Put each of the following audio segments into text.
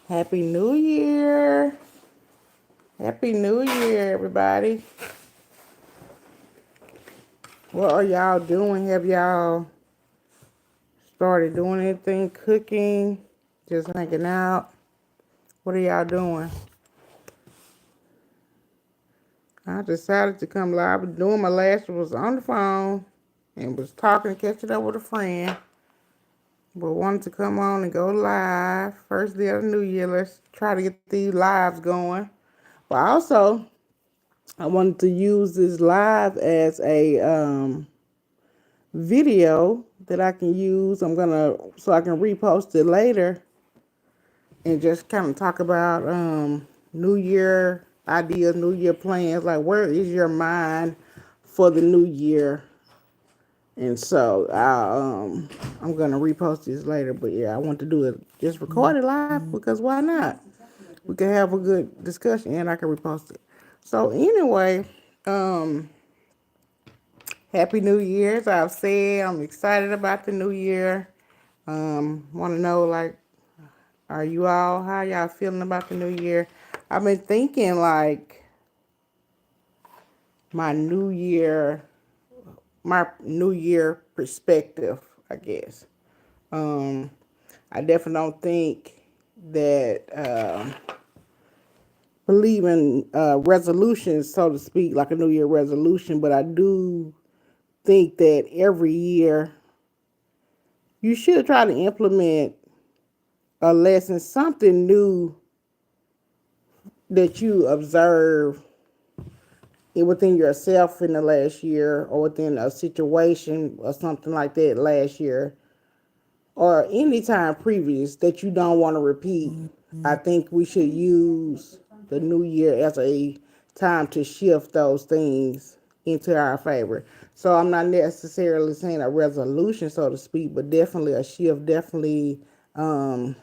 Happy New Year. Happy New Year, everybody. What are y'all doing? Have y'all started doing anything? Cooking? Just hanging out? What are y'all doing? I decided to come live. I was doing my last was on the phone and was talking, catching up with a friend. But wanted to come on and go live. First day of the new year. Let's try to get these lives going. But also, I wanted to use this live as a video that I can use. So I can repost it later and just kind of talk about New Year ideas, New Year plans. Like, where is your mind for the new year? And so I'm gonna repost this later. But yeah, I want to do it just record it live because why not? We can have a good discussion and I can repost it. So anyway, um, Happy New Year. As I've said, I'm excited about the new year. Want to know, like, how y'all feeling about the new year? I've been thinking, like, my new year, my new year perspective, I guess. Um, I definitely don't think that, believe in resolutions, so to speak, like a new year resolution, but I do think that every year you should try to implement a lesson, something new that you observe within yourself in the last year or within a situation or something like that last year or any time previous that you don't want to repeat. I think we should use the new year as a time to shift those things into our favor. So I'm not necessarily saying a resolution, so to speak, but definitely a shift, definitely um,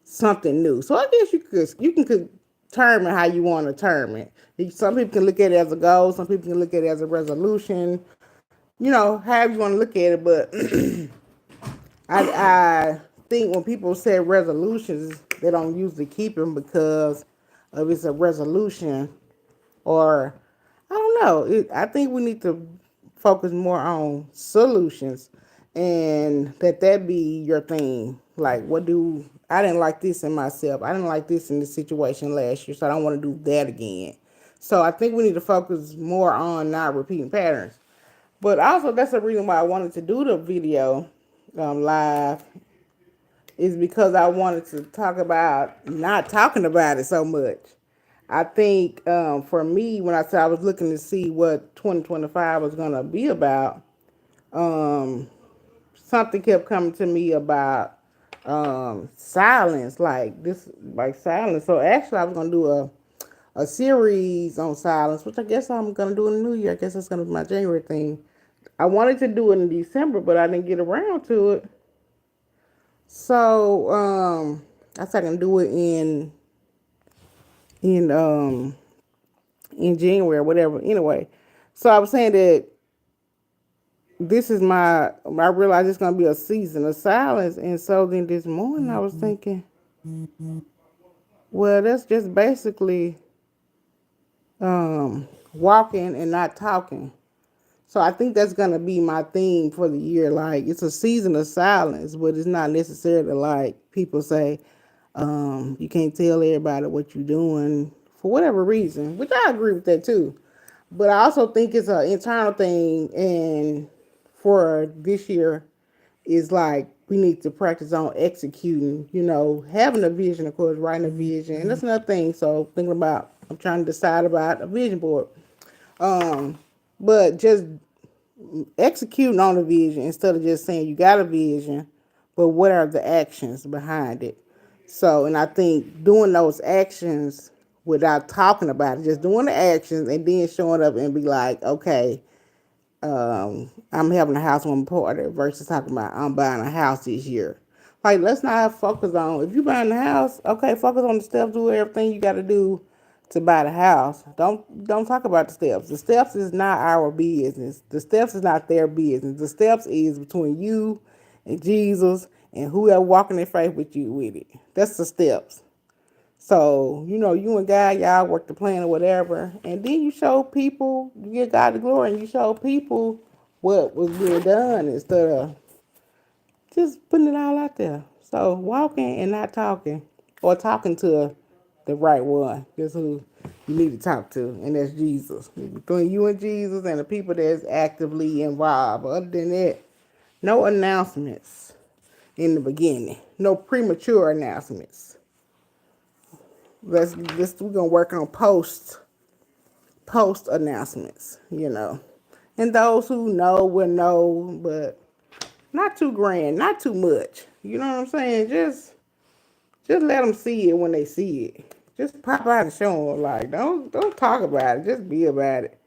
something new. So I guess you can determine how you want to term it. Some people can look at it as a goal. Some people can look at it as a resolution. However you want to look at it. But I think when people say resolutions, they don't usually keep them because of it's a resolution or I don't know. I think we need to focus more on solutions and that be your thing. Like, I didn't like this in myself. I didn't like this in this situation last year, so I don't want to do that again. So I think we need to focus more on not repeating patterns. But also, that's the reason why I wanted to do the video live is because I wanted to talk about not talking about it so much. I think for me, when I said I was looking to see what 2025 was going to be about, um, something kept coming to me about silence, like silence. So actually, I was going to do a series on silence, which I guess I'm going to do in the new year. I guess that's going to be my January thing. I wanted to do it in December, but I didn't get around to it. So I said I can do it in um in January or whatever. Anyway, so I was saying that I realized it's gonna be a season of silence, and so then this morning I was thinking, well, that's just basically walking and not talking. So I think that's gonna be my theme for the year. Like, it's a season of silence, but it's not necessarily like people say, you can't tell everybody what you're doing for whatever reason, which I agree with that too. But I also think it's an internal thing, and for this year, is like we need to practice on executing. Having a vision, of course, writing a vision, and that's another thing. So I'm trying to decide about a vision board. Um, but just executing on a vision instead of just saying you got a vision, but what are the actions behind it? So, and I think doing those actions without talking about it, just doing the actions and then showing up and be like, okay, I'm having a housewarming party versus talking about I'm buying a house this year. Like, let's not focus on if you buying a house. Okay, focus on the steps. Do everything you got to do to buy the house. Don't talk about the steps. The steps is not our business. The steps is not their business. The steps is between you and Jesus and whoever walking in faith with you with it. That's the steps. So, you and God, y'all work the plan or whatever, and then you show people, you give God the glory, and you show people what was being done instead of just putting it all out there. So, walking and not talking, or talking to the right one. That's who you need to talk to, and that's Jesus. Between you and Jesus and the people that's actively involved. Other than that, no announcements in the beginning. No premature announcements. We're gonna work on post announcements, And those who know will know, but not too grand, not too much. You know what I'm saying? Just let them see it when they see it. Just pop out and show them. Like, don't talk about it. Just be about it.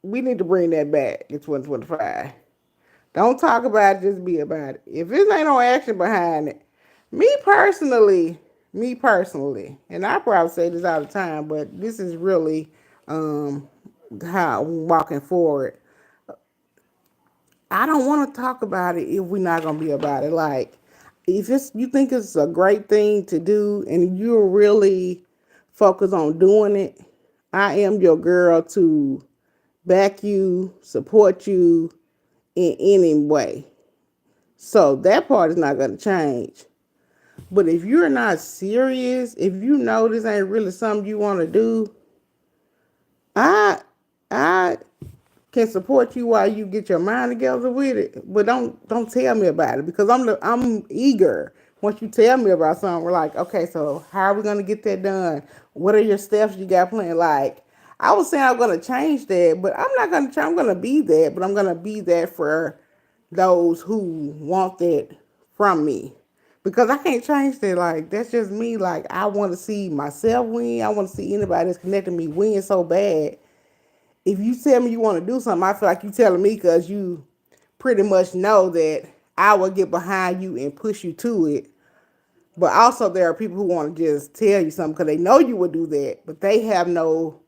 We need to bring that back in 2025. Don't talk about it. Just be about it. If there ain't no action behind it, me personally, and I probably say this all the time, but this is really how I'm walking forward. I don't want to talk about it if we're not gonna be about it. Like, if you think it's a great thing to do and you're really focused on doing it, I am your girl to back you, support you in any way. So that part is not gonna change. But if you're not serious, if you know this ain't really something you want to do, I I can support you while you get your mind together with it. But don't tell me about it, because I'm eager. Once you tell me about something, we're like, okay, so how are we gonna get that done? What are your steps you got planned? Like, I was saying I'm gonna change that, but I'm not gonna try. I'm gonna be that, but I'm gonna be that for those who want that from me. Because I can't change that. Like, that's just me. Like, I want to see myself win. I want to see anybody that's connected to me win so bad. If you tell me you want to do something, I feel like you telling me because you pretty much know that I will get behind you and push you to it. But also, there are people who want to just tell you something because they know you would do that, but they have no.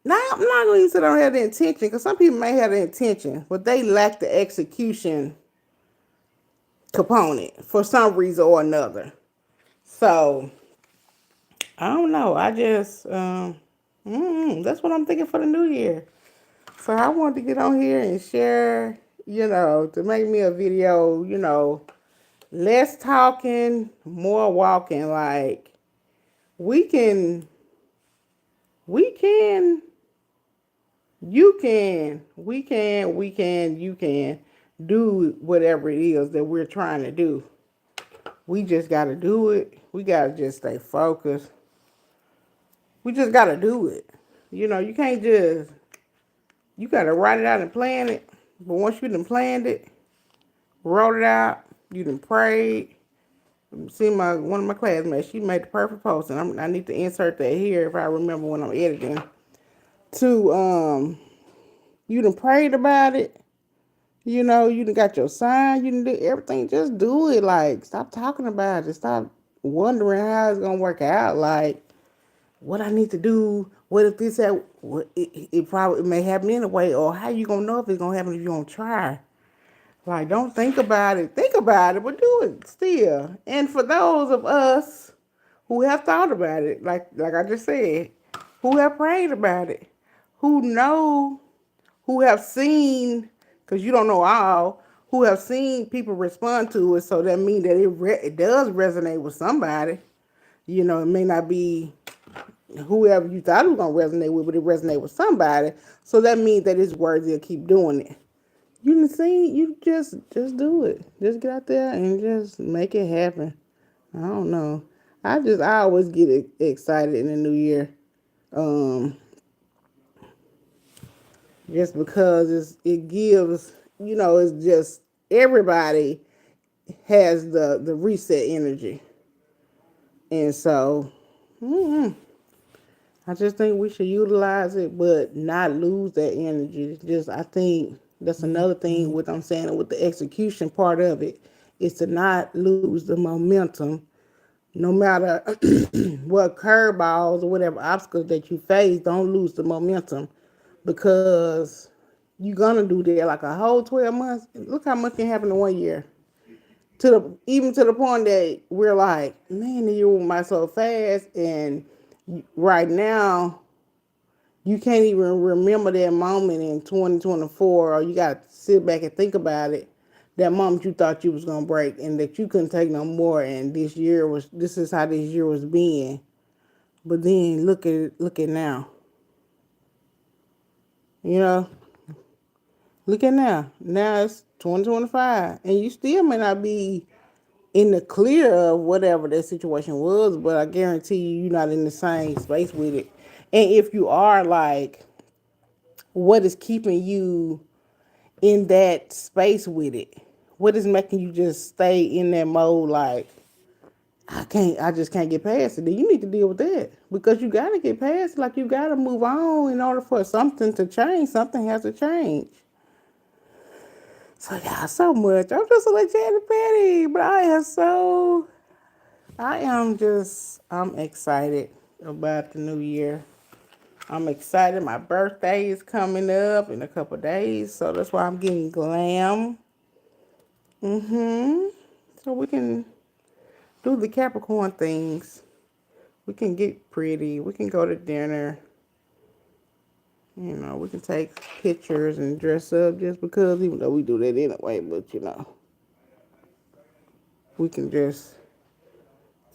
Now, I'm not going to say they don't have the intention, because some people may have the intention, but they lack the execution component for some reason or another. So, I don't know. I just, that's what I'm thinking for the new year. So I wanted to get on here and share, to make me a video, less talking, more walking. Like, we can, you can do whatever it is that we're trying to do. We just got to do it. We got to just stay focused. We just got to do it. You can't just, you got to write it out and plan it. But once you done planned it, wrote it out, you done prayed. See, one of my classmates, she made the perfect post, and I need to insert that here if I remember when I'm editing. You done prayed about it. You done got your sign. You done do everything. Just do it. Like, stop talking about it. Stop wondering how it's gonna work out. Like, what I need to do. What if this it probably may happen anyway, or how you gonna know if it's gonna happen if you don't try? Like, don't think about it. Think about it, but do it still. And for those of us who have thought about it, like I just said, who have prayed about it, who have seen, because you don't know all, who have seen people respond to it, so that means that it does resonate with somebody. It may not be whoever you thought it was going to resonate with, but it resonates with somebody. So that means that it's worthy to keep doing it. You can see, you just do it. Just get out there and just make it happen. I don't know. I always get excited in the new year. Just because it gives, it's just everybody has the reset energy. And so, I just think we should utilize it, but not lose that energy. I think that's another thing with the execution part of it, is to not lose the momentum, no matter what curveballs or whatever obstacles that you face. Don't lose the momentum, because you're gonna do that like a whole 12 months. Look how much can happen in 1 year. even to the point that we're like, man, the year went by so fast, and right now you can't even remember that moment in 2024, or you got to sit back and think about it. That moment you thought you was gonna break, and that you couldn't take no more, and this is how this year was being. But then look at now. You know, look at now. Now it's 2025, and you still may not be in the clear of whatever that situation was, but I guarantee you're not in the same space with it. And if you are, like, what is keeping you in that space with it? What is making you just stay in that mode? Like, I just can't get past it. Then you need to deal with that, because you gotta get past it. Like, you gotta move on in order for something to change. Something has to change. So y'all, so much. I'm just a little chatty patty, but I'm excited about the new year. I'm excited. My birthday is coming up in a couple of days, so that's why I'm getting glam. So we can do the Capricorn things. We can get pretty. We can go to dinner. You know, we can take pictures and dress up just because, even though we do that anyway, but you know, we can just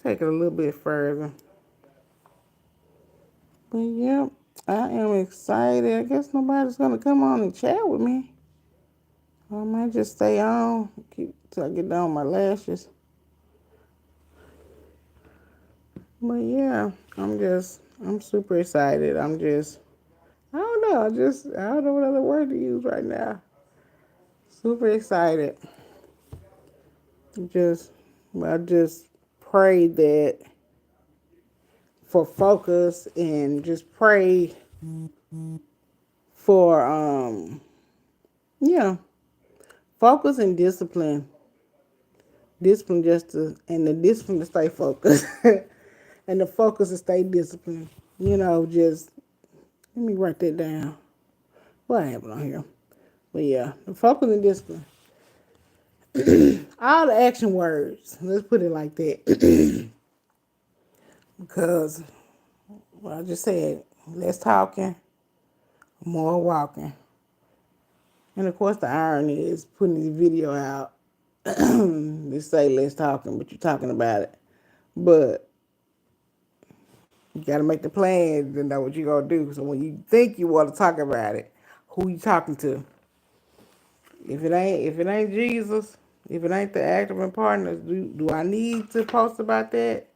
take it a little bit further. But yeah, I am excited. I guess nobody's gonna come on and chat with me. I might just stay on till I get done with my lashes. But yeah, I'm super excited. I don't know. I don't know what other word to use right now. Super excited. I just pray that for focus, and just pray for yeah, focus and discipline. Discipline and the discipline to stay focused. And the focus to stay disciplined. You know, just let me write that down. What happened on here? But yeah, the focus and discipline. All the action words. Let's put it like that. Because what I just said, less talking, more walking. And of course, the irony is putting this video out. They say less talking, but you're talking about it. But you got to make the plan to know what you're going to do. So when you think you want to talk about it, who you talking to? If it ain't Jesus, if it ain't the active and partners, do I need to post about that?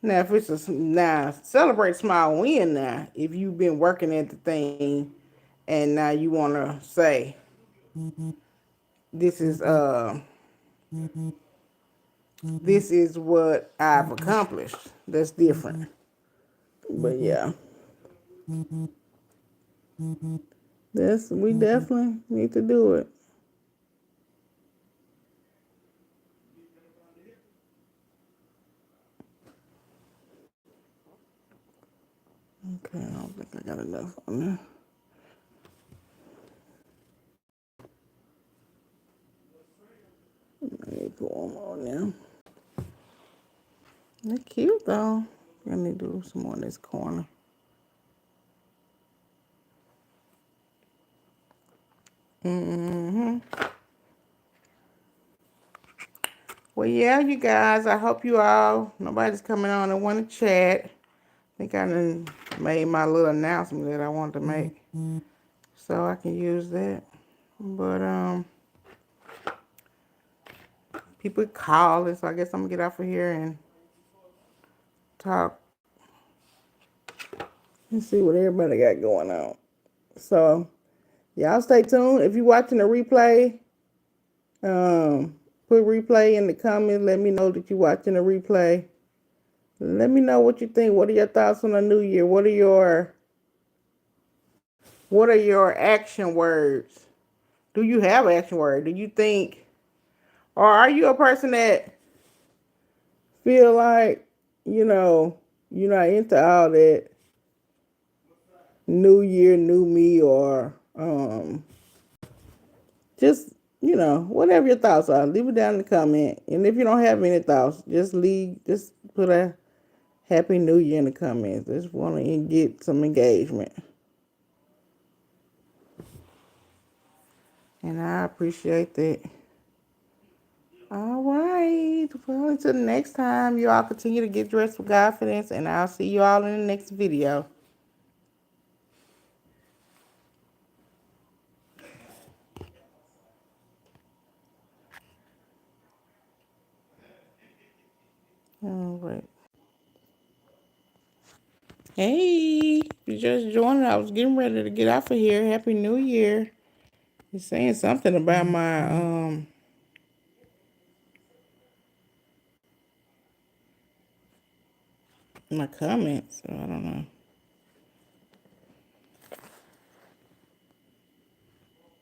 Now, if it's now celebrate small win. Now, if you've been working at the thing, and now you want to say, this is this is what I've accomplished. That's different. But yeah, we definitely need to do it. Okay, I don't think I got enough on there. I need to put one more now. They're cute though. I need to do some more in this corner. Well, yeah, you guys, I hope you all, nobody's coming on and want to chat. I think I done made my little announcement that I wanted to make. So I can use that. But, people calling, so I guess I'm going to get off of here and talk and see what everybody got going on. So, y'all stay tuned. If you're watching the replay, put replay in the comments. Let me know that you're watching the replay. Let me know what you think. What are your thoughts on the new year? What are your action words? Do you have action words? Do you think, or are you a person that feel like, you know, you're not into all that new year, new me, or just whatever your thoughts are, leave it down in the comment. And if you don't have any thoughts, just put a Happy New Year in the comments. Just want to get some engagement. And I appreciate that. All right. Well, until next time, you all continue to get dressed with confidence, and I'll see you all in the next video. All right. Hey, you just joined. I was getting ready to get off of here. Happy New Year. You're saying something about my comments. So I don't know.